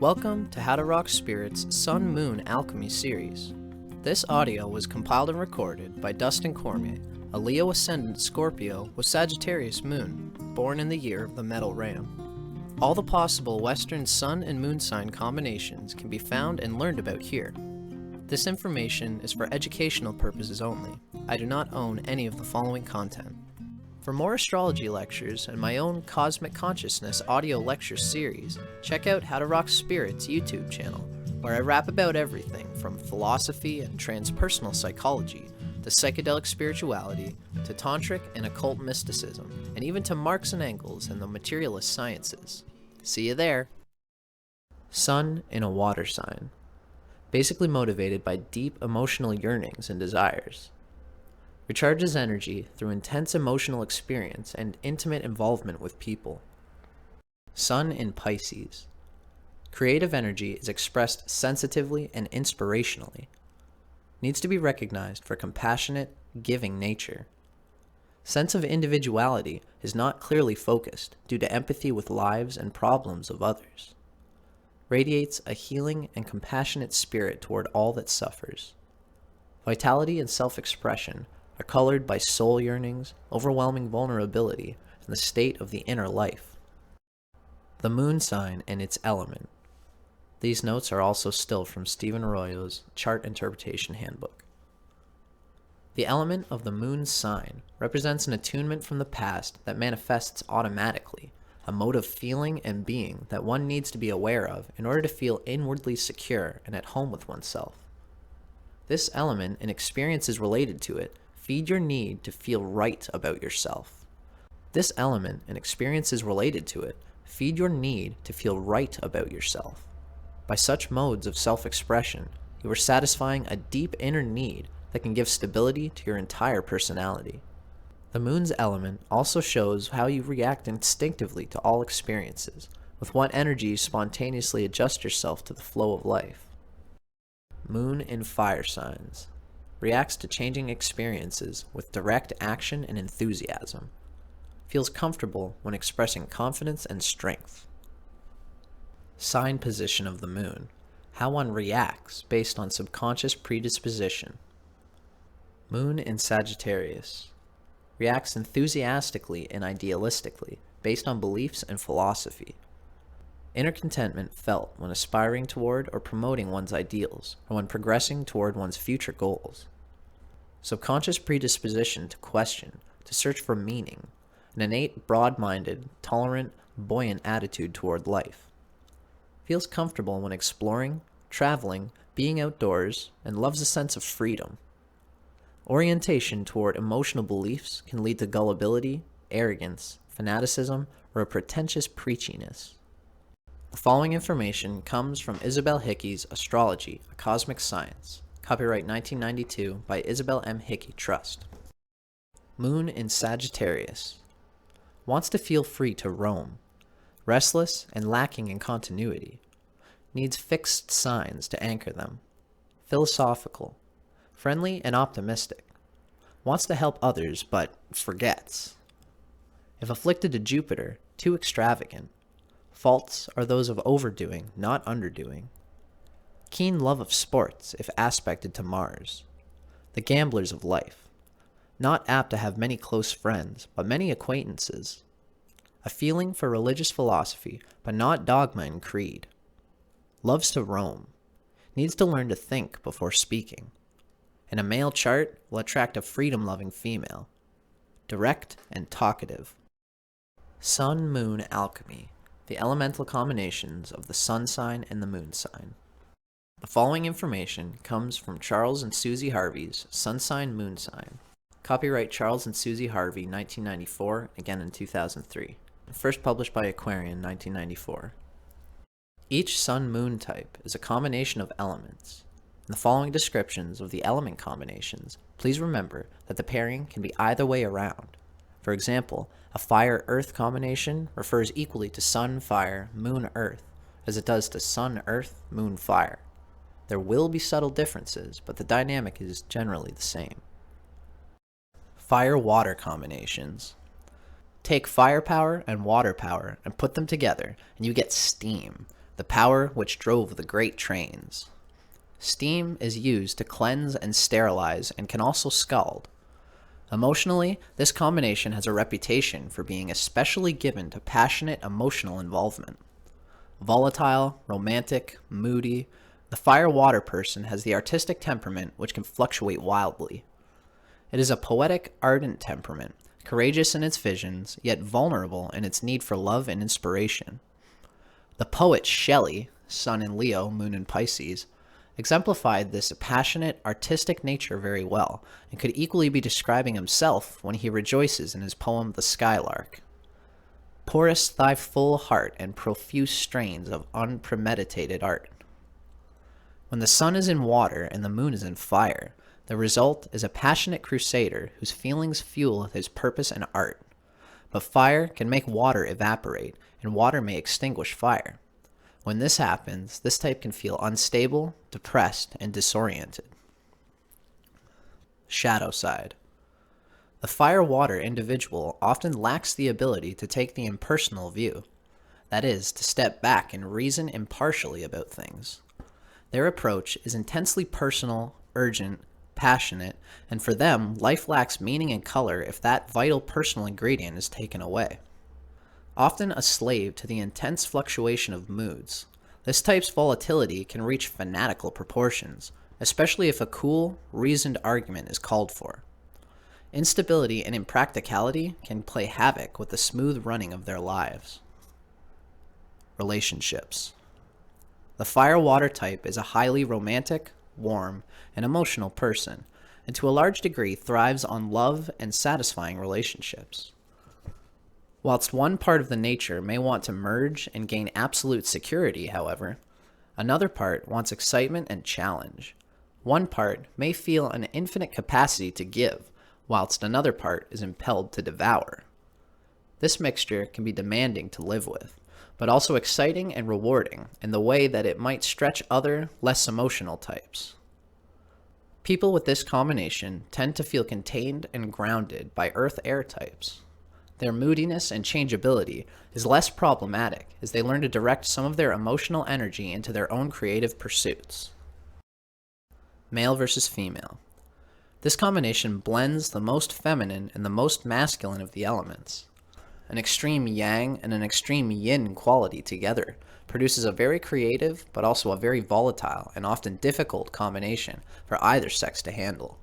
Welcome to How to Rock Spirit's Sun Moon Alchemy series. This audio was compiled and recorded by Dustin Cormier, a Leo Ascendant Scorpio with Sagittarius Moon, born in the year of the Metal Ram. All the possible Western Sun and Moon sign combinations can be found and learned about here. This information is for educational purposes only. I do not own any of the following content. For more astrology lectures and my own Cosmic Consciousness audio lecture series, check out How to Rock Spirit's YouTube channel, where I rap about everything from philosophy and transpersonal psychology, to psychedelic spirituality, to tantric and occult mysticism, and even to Marx and Engels and the materialist sciences. See you there! Sun in a water sign. Basically motivated by deep emotional yearnings and desires. Recharges energy through intense emotional experience and intimate involvement with people. Sun in Pisces. Creative energy is expressed sensitively and inspirationally. Needs to be recognized for compassionate, giving nature. Sense of individuality is not clearly focused due to empathy with lives and problems of others. Radiates a healing and compassionate spirit toward all that suffers. Vitality and self-expression are colored by soul yearnings, overwhelming vulnerability, and the state of the inner life. The moon sign and its element. These notes are also still from Stephen Arroyo's Chart Interpretation Handbook. The element of the moon sign represents an attunement from the past that manifests automatically, a mode of feeling and being that one needs to be aware of in order to feel inwardly secure and at home with oneself. This element and experiences related to it feed your need to feel right about yourself. This element and experiences related to it feed your need to feel right about yourself. By such modes of self-expression, you are satisfying a deep inner need that can give stability to your entire personality. The moon's element also shows how you react instinctively to all experiences, with what energy you spontaneously adjust yourself to the flow of life. Moon in fire signs. Reacts to changing experiences with direct action and enthusiasm. Feels comfortable when expressing confidence and strength. Sign position of the moon. How one reacts based on subconscious predisposition. Moon in Sagittarius. Reacts enthusiastically and idealistically based on beliefs and philosophy. Inner contentment felt when aspiring toward or promoting one's ideals, or when progressing toward one's future goals. Subconscious predisposition to question, to search for meaning, an innate, broad-minded, tolerant, buoyant attitude toward life. Feels comfortable when exploring, traveling, being outdoors, and loves a sense of freedom. Orientation toward emotional beliefs can lead to gullibility, arrogance, fanaticism, or a pretentious preachiness. The following information comes from Isabel Hickey's Astrology, a Cosmic Science, copyright 1992 by Isabel M. Hickey Trust. Moon in Sagittarius. Wants to feel free to roam. Restless and lacking in continuity. Needs fixed signs to anchor them. Philosophical. Friendly and optimistic. Wants to help others, but forgets. If afflicted to Jupiter, too extravagant. Faults are those of overdoing, not underdoing. Keen love of sports if aspected to Mars. The gamblers of life. Not apt to have many close friends, but many acquaintances. A feeling for religious philosophy, but not dogma and creed. Loves to roam. Needs to learn to think before speaking. In a male chart, will attract a freedom-loving female. Direct and talkative. Sun-Moon Alchemy. The elemental combinations of the sun sign and the moon sign. The following information comes from Charles and Susie Harvey's Sun Sign Moon Sign. Copyright Charles and Susie Harvey, 1994, again in 2003. First published by Aquarian, 1994. Each sun-moon type is a combination of elements. In the following descriptions of the element combinations, please remember that the pairing can be either way around. For example, a fire-earth combination refers equally to sun-fire, moon-earth, as it does to sun-earth, moon-fire. There will be subtle differences, but the dynamic is generally the same. Fire-water combinations. Take firepower and water power and put them together, and you get steam, the power which drove the great trains. Steam is used to cleanse and sterilize and can also scald. Emotionally, this combination has a reputation for being especially given to passionate emotional involvement. Volatile, romantic, moody, the fire-water person has the artistic temperament which can fluctuate wildly. It is a poetic, ardent temperament, courageous in its visions, yet vulnerable in its need for love and inspiration. The poet Shelley, Sun in Leo, Moon in Pisces, exemplified this passionate, artistic nature very well, and could equally be describing himself when he rejoices in his poem The Skylark. Pourest thy full heart and profuse strains of unpremeditated art. When the sun is in water and the moon is in fire, the result is a passionate crusader whose feelings fuel his purpose and art. But fire can make water evaporate, and water may extinguish fire. When this happens, this type can feel unstable, depressed, and disoriented. Shadow side. The fire-water individual often lacks the ability to take the impersonal view, that is, to step back and reason impartially about things. Their approach is intensely personal, urgent, passionate, and for them, life lacks meaning and color if that vital personal ingredient is taken away. Often a slave to the intense fluctuation of moods, this type's volatility can reach fanatical proportions, especially if a cool, reasoned argument is called for. Instability and impracticality can play havoc with the smooth running of their lives. Relationships. The fire-water type is a highly romantic, warm, and emotional person, and to a large degree thrives on love and satisfying relationships. Whilst one part of the nature may want to merge and gain absolute security, however, another part wants excitement and challenge. One part may feel an infinite capacity to give, whilst another part is impelled to devour. This mixture can be demanding to live with, but also exciting and rewarding in the way that it might stretch other, less emotional types. People with this combination tend to feel contained and grounded by earth-air types. Their moodiness and changeability is less problematic as they learn to direct some of their emotional energy into their own creative pursuits. Male versus female. This combination blends the most feminine and the most masculine of the elements. An extreme yang and an extreme yin quality together produces a very creative but also a very volatile and often difficult combination for either sex to handle.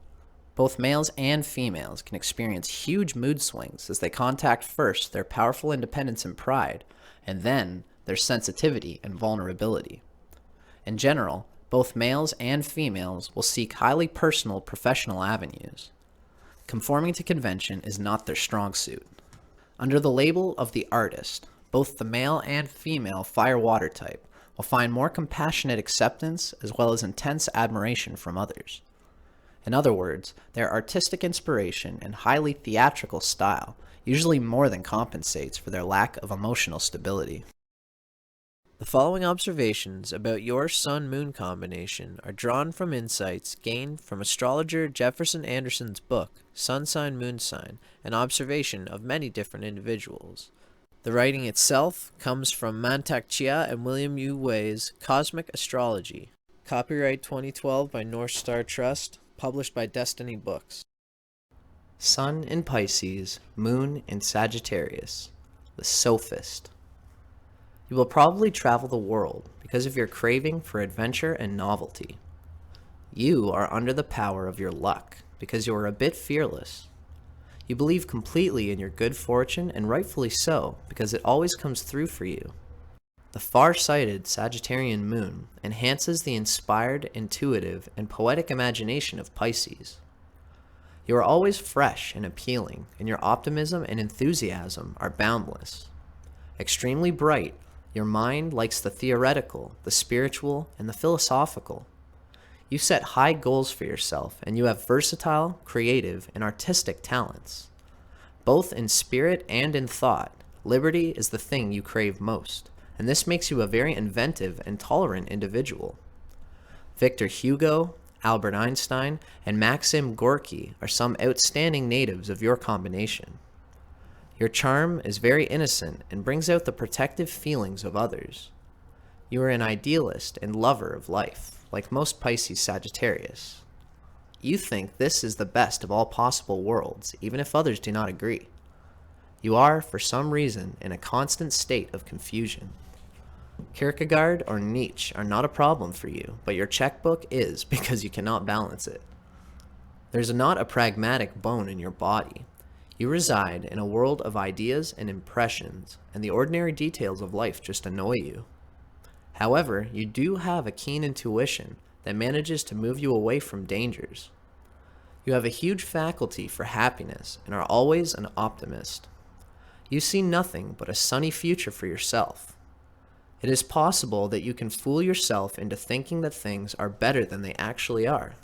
Both males and females can experience huge mood swings as they contact first their powerful independence and pride, and then their sensitivity and vulnerability. In general, both males and females will seek highly personal professional avenues. Conforming to convention is not their strong suit. Under the label of the artist, both the male and female fire-water type will find more compassionate acceptance as well as intense admiration from others. In other words, their artistic inspiration and highly theatrical style usually more than compensates for their lack of emotional stability. The following observations about your Sun-Moon combination are drawn from insights gained from astrologer Jefferson Anderson's book, Sun Sign, Moon Sign, an observation of many different individuals. The writing itself comes from Mantak Chia and William U. Wei's Cosmic Astrology. Copyright 2012 by North Star Trust, published by Destiny Books. Sun in Pisces, Moon in Sagittarius. The Sophist. You will probably travel the world because of your craving for adventure and novelty. You are under the power of your luck because you are a bit fearless. You believe completely in your good fortune, and rightfully so, because it always comes through for you. The far-sighted Sagittarian moon enhances the inspired, intuitive, and poetic imagination of Pisces. You are always fresh and appealing, and your optimism and enthusiasm are boundless. Extremely bright, your mind likes the theoretical, the spiritual, and the philosophical. You set high goals for yourself, and you have versatile, creative, and artistic talents. Both in spirit and in thought, liberty is the thing you crave most, and this makes you a very inventive and tolerant individual. Victor Hugo, Albert Einstein, and Maxim Gorky are some outstanding natives of your combination. Your charm is very innocent and brings out the protective feelings of others. You are an idealist and lover of life, like most Pisces Sagittarius. You think this is the best of all possible worlds, even if others do not agree. You are, for some reason, in a constant state of confusion. Kierkegaard or Nietzsche are not a problem for you, but your checkbook is because you cannot balance it. There's not a pragmatic bone in your body. You reside in a world of ideas and impressions, and the ordinary details of life just annoy you. However, you do have a keen intuition that manages to move you away from dangers. You have a huge faculty for happiness and are always an optimist. You see nothing but a sunny future for yourself. It is possible that you can fool yourself into thinking that things are better than they actually are.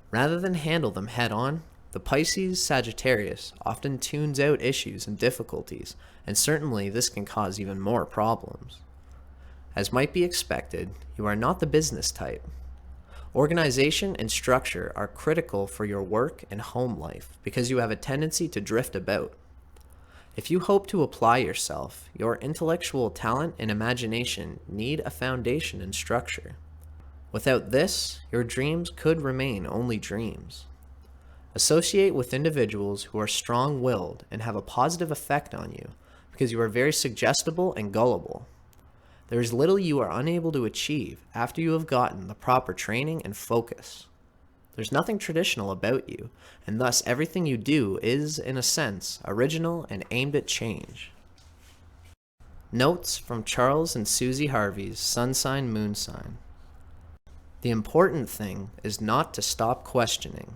Rather than handle them head on, the Pisces Sagittarius often tunes out issues and difficulties, and certainly this can cause even more problems. As might be expected, you are not the business type. Organization and structure are critical for your work and home life because you have a tendency to drift about. If you hope to apply yourself, your intellectual talent and imagination need a foundation and structure. Without this, your dreams could remain only dreams. Associate with individuals who are strong-willed and have a positive effect on you because you are very suggestible and gullible. There is little you are unable to achieve after you have gotten the proper training and focus. There's nothing traditional about you, and thus everything you do is, in a sense, original and aimed at change. Notes from Charles and Susie Harvey's Sun Sign, Moon Sign. The important thing is not to stop questioning.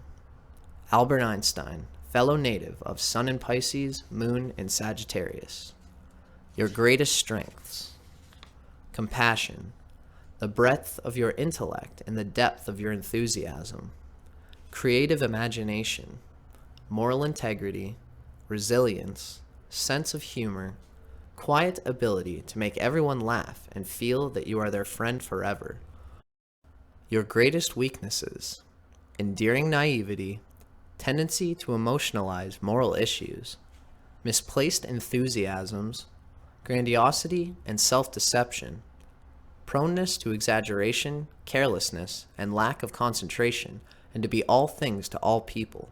Albert Einstein, fellow native of Sun in Pisces, Moon in Sagittarius. Your greatest strengths. Compassion, the breadth of your intellect and the depth of your enthusiasm. Creative imagination, moral integrity, resilience, sense of humor, quiet ability to make everyone laugh and feel that you are their friend forever. Your greatest weaknesses, endearing naivety, tendency to emotionalize moral issues, misplaced enthusiasms, grandiosity and self-deception, proneness to exaggeration, carelessness, and lack of concentration, and to be all things to all people.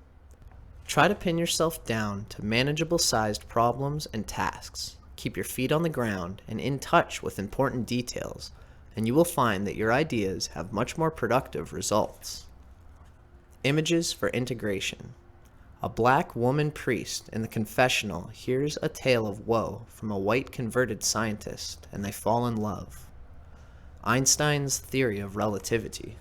Try to pin yourself down to manageable-sized problems and tasks. Keep your feet on the ground and in touch with important details, and you will find that your ideas have much more productive results. Images for integration. A black woman priest in the confessional hears a tale of woe from a white converted scientist, and they fall in love. Einstein's theory of relativity.